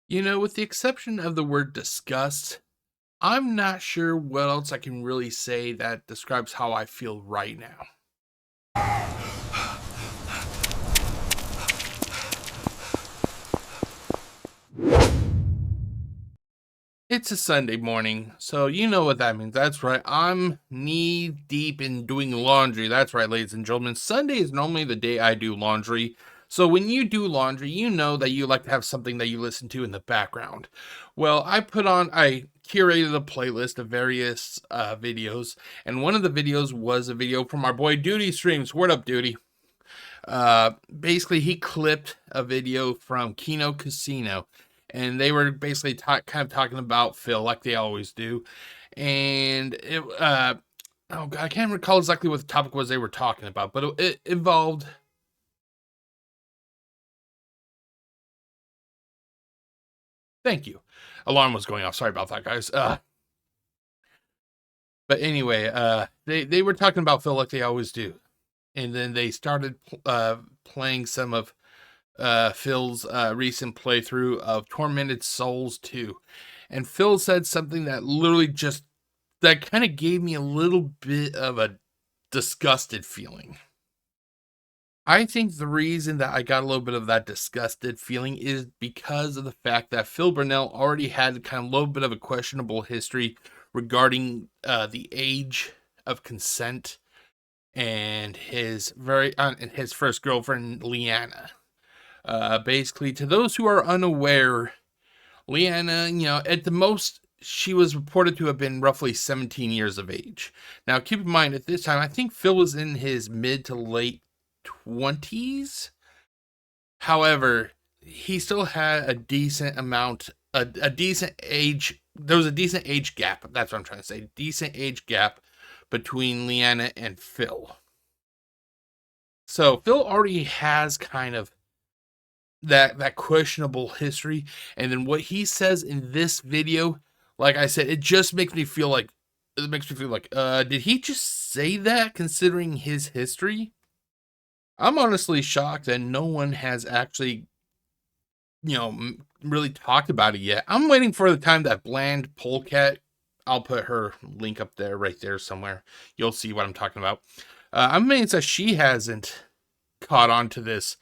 With the exception of the word disgust, I'm not sure what else I can really say that describes how I feel right now. It's a Sunday morning, so you know what that means. That's right. I'm knee deep in doing laundry. That's right, ladies and gentlemen. Sunday is normally the day I do laundry. So when you do laundry, you know that you like to have something that you listen to in the background. Well, I curated a playlist of various videos, and one of the videos was a video from our boy Duty Streams. Word up, Duty. Basically, he clipped a video from Kino Casino, and they were basically kind of talking about Phil like they always do. And oh god, I can't recall exactly what the topic was they were talking about, but it involved. Thank you. Alarm was going off. Sorry about that, guys. But anyway, they were talking about Phil like they always do, and then they started playing some of Phil's recent playthrough of Tormented Souls 2. And Phil said something that literally that kind of gave me a little bit of a disgusted feeling. I think the reason that I got a little bit of that disgusted feeling is because of the fact that Phil Burnell already had kind of a little bit of a questionable history regarding the age of consent and his first girlfriend, Leanna. Basically, to those who are unaware, Leanna, at the most, she was reported to have been roughly 17 years of age. Now, keep in mind, at this time, I think Phil was in his mid to late 20s. However, he still had a decent amount, a decent age. There was a decent age gap. That's what I'm trying to say. Decent age gap between Leanna and Phil. So Phil already has kind of that questionable history, and then what he says in this video, like I said, it just makes me feel like did he just say that considering his history? I'm honestly shocked that no one has actually really talked about it yet. I'm waiting for the time that Bland Polecat, I'll put her link up there, right there somewhere, you'll see what I'm talking about. I'm amazed that she hasn't caught on to this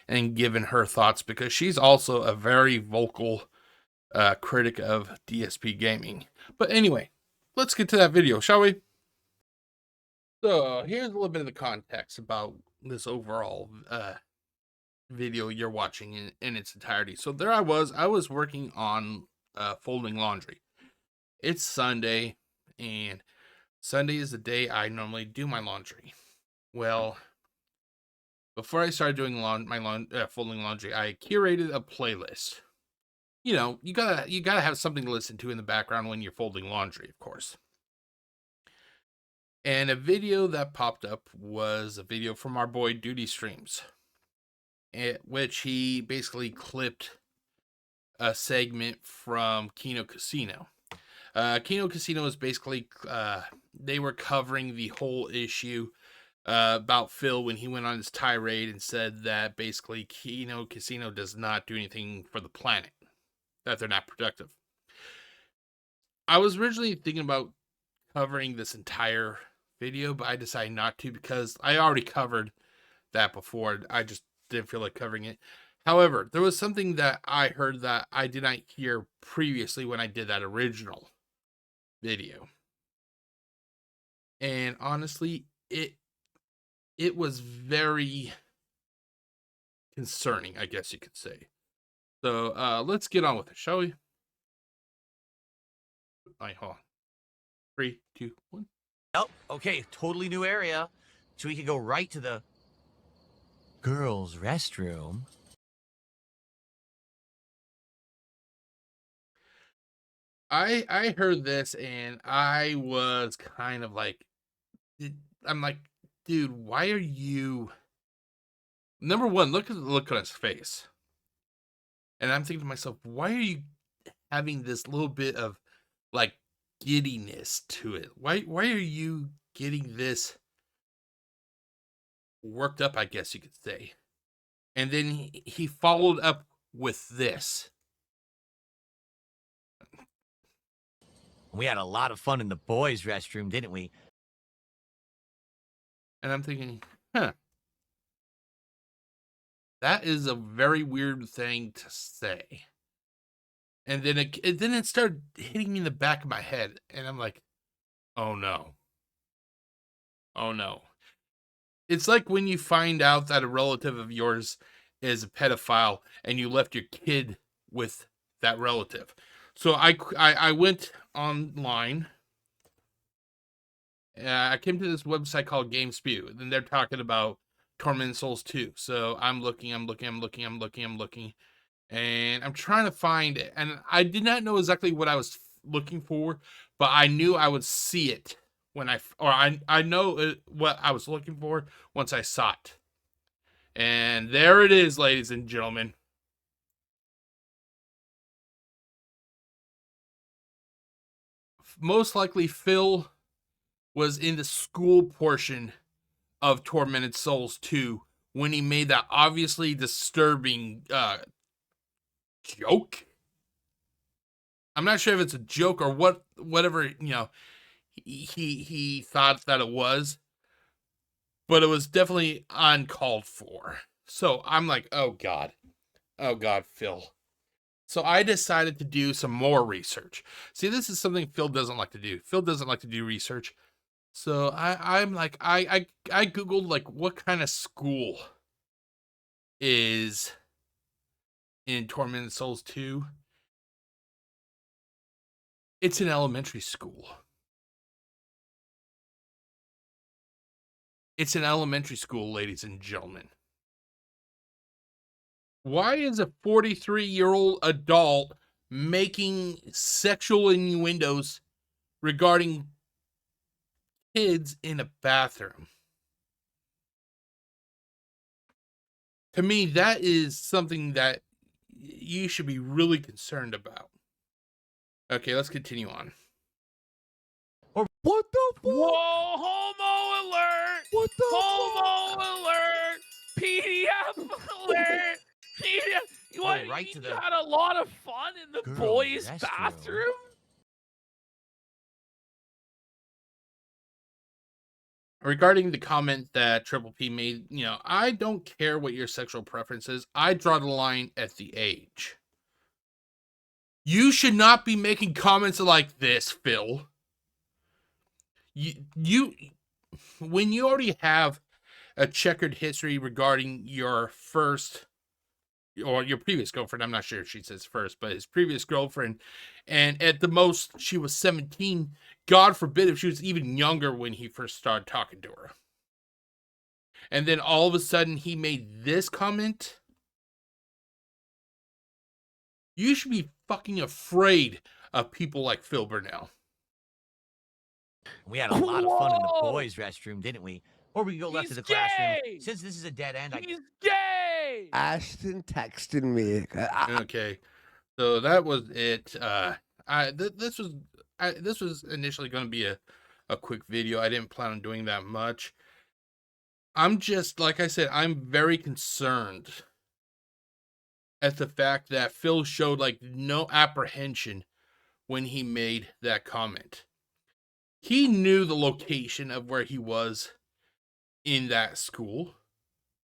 and given her thoughts, because she's also a very vocal critic of DSP Gaming. But anyway, let's get to that video, shall we? So here's a little bit of the context about this overall video you're watching in its entirety. So there I was working on folding laundry. It's Sunday, and Sunday is the day I normally do my laundry. Well, before I started doing folding laundry, I curated a playlist. You gotta have something to listen to in the background when you're folding laundry, of course. And a video that popped up was a video from our boy Duty Streams, which he basically clipped a segment from Kino Casino. Kino Casino is basically they were covering the whole issue about Phil when he went on his tirade and said that basically Kino Casino does not do anything for the planet, that they're not productive. I was originally thinking about covering this entire video, but I decided not to because I already covered that before. I just didn't feel like covering it. However, there was something that I heard that I did not hear previously when I did that original video. And honestly, it was very concerning, I guess you could say. So let's get on with it, shall we? All right, hold on. 3, 2, 1. Oh, okay, totally new area. So we can go right to the girls' restroom. I heard this and I was kind of like, I'm like, dude, why are you? Number one, look at the look on his face, and I'm thinking to myself, why are you having this little bit of like giddiness to it? Why are you getting this worked up? I guess you could say. And then he followed up with this. We had a lot of fun in the boys' restroom, didn't we? And I'm thinking, huh, that is a very weird thing to say. And then it started hitting me in the back of my head, and I'm like, oh no. Oh no. It's like when you find out that a relative of yours is a pedophile and you left your kid with that relative. So I went online. I came to this website called GameSpew, and they're talking about Tormented Souls 2. So I'm looking, and I'm trying to find it. And I did not know exactly what I was looking for, but I knew I would see it when I know what I was looking for once I saw it. And there it is, ladies and gentlemen. Most likely Phil was in the school portion of Tormented Souls 2 when he made that obviously disturbing joke. I'm not sure if it's a joke or whatever, he thought that it was, but it was definitely uncalled for. So I'm like, oh God, Phil. So I decided to do some more research. See, this is something Phil doesn't like to do. Phil doesn't like to do research. So I'm like, I Googled like what kind of school is in Tormented Souls 2. It's an elementary school. It's an elementary school, ladies and gentlemen. Why is a 43-year-old adult making sexual innuendos regarding kids in a bathroom? To me, that is something that you should be really concerned about. Okay, let's continue on. Or what the fuck? Whoa, homo alert! What the homo alert! PDF alert! PDF. What? Right you had a lot of fun in the boys' bathroom? Regarding the comment that Triple P made, I don't care what your sexual preference is. I draw the line at the age. You should not be making comments like this, Phil. You when you already have a checkered history regarding your first or your previous girlfriend, I'm not sure if she says first, but his previous girlfriend, and at the most she was 17. God forbid if she was even younger when he first started talking to her. And then all of a sudden he made this comment. You should be fucking afraid of people like Phil Burnell. We had a lot of fun in the boys' restroom, didn't we? Or we could go left to the classroom. Since this is a dead end, He's gay! Ashton texted me. Okay, so that was it. This was initially going to be a quick video. I didn't plan on doing that much. I'm just, like I said, I'm very concerned at the fact that Phil showed like no apprehension when he made that comment. He knew the location of where he was in that school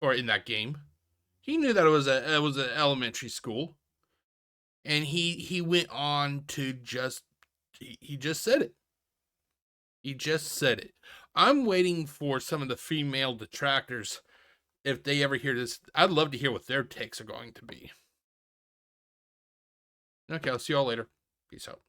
or in that game. He knew that it was an elementary school, and he went on to he just said it. He just said it. I'm waiting for some of the female detractors, if they ever hear this. I'd love to hear what their takes are going to be. Okay, I'll see y'all later. Peace out.